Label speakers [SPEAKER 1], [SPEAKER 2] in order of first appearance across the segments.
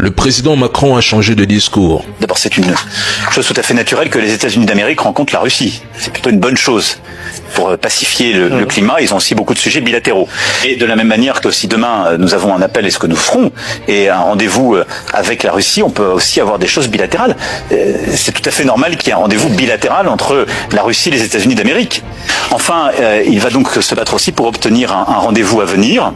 [SPEAKER 1] Le président Macron a changé de discours.
[SPEAKER 2] D'abord, c'est une chose tout à fait naturelle que les États-Unis d'Amérique rencontrent la Russie. C'est plutôt une bonne chose. Pour pacifier le climat, ils ont aussi beaucoup de sujets bilatéraux. Et de la même manière que si demain nous avons un appel, et ce que nous ferons, et un rendez-vous avec la Russie, on peut aussi avoir des choses bilatérales. C'est tout à fait normal qu'il y ait un rendez-vous bilatéral entre la Russie et les États-Unis d'Amérique. Enfin, il va donc se battre aussi pour obtenir un rendez-vous à venir.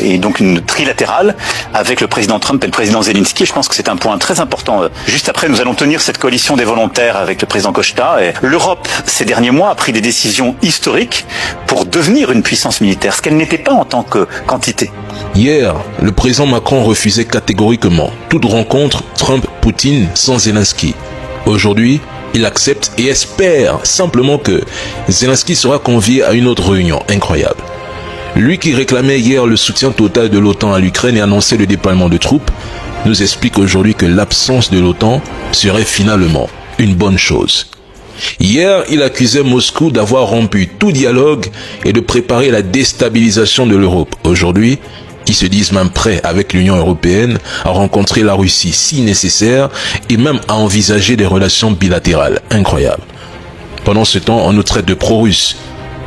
[SPEAKER 2] Et donc une trilatérale avec le président Trump et le président Zelensky. Et je pense que c'est un point très important. Juste après, nous allons tenir cette coalition des volontaires avec le président Costa. Et l'Europe, ces derniers mois, a pris des décisions historiques pour devenir une puissance militaire, ce qu'elle n'était pas en tant que quantité.
[SPEAKER 1] Hier, le président Macron refusait catégoriquement toute rencontre Trump-Poutine sans Zelensky. Aujourd'hui, il accepte et espère simplement que Zelensky sera convié à une autre réunion incroyable. Lui qui réclamait hier le soutien total de l'OTAN à l'Ukraine et annonçait le déploiement de troupes, nous explique aujourd'hui que l'absence de l'OTAN serait finalement une bonne chose. Hier, il accusait Moscou d'avoir rompu tout dialogue et de préparer la déstabilisation de l'Europe. Aujourd'hui, ils se disent même prêts avec l'Union européenne à rencontrer la Russie si nécessaire et même à envisager des relations bilatérales incroyables. Pendant ce temps, on nous traite de pro-russes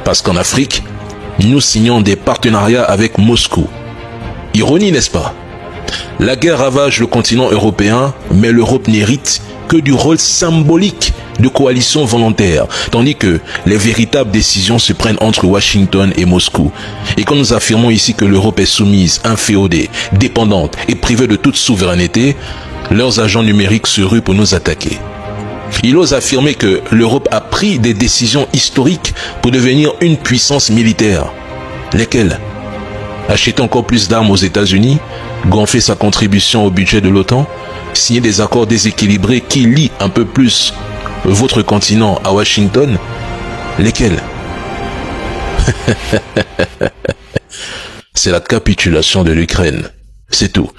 [SPEAKER 1] parce qu'en Afrique, nous signons des partenariats avec Moscou. Ironie, n'est-ce pas? La guerre ravage le continent européen, mais l'Europe n'hérite que du rôle symbolique de coalition volontaire, tandis que les véritables décisions se prennent entre Washington et Moscou. Et quand nous affirmons ici que l'Europe est soumise, inféodée, dépendante et privée de toute souveraineté, leurs agents numériques se ruent pour nous attaquer. Il ose affirmer que l'Europe a pris des décisions historiques pour devenir une puissance militaire. Lesquelles? Acheter encore plus d'armes aux États-Unis, gonfler sa contribution au budget de l'OTAN, signer des accords déséquilibrés qui lient un peu plus votre continent à Washington. Lesquelles? C'est la capitulation de l'Ukraine. C'est tout.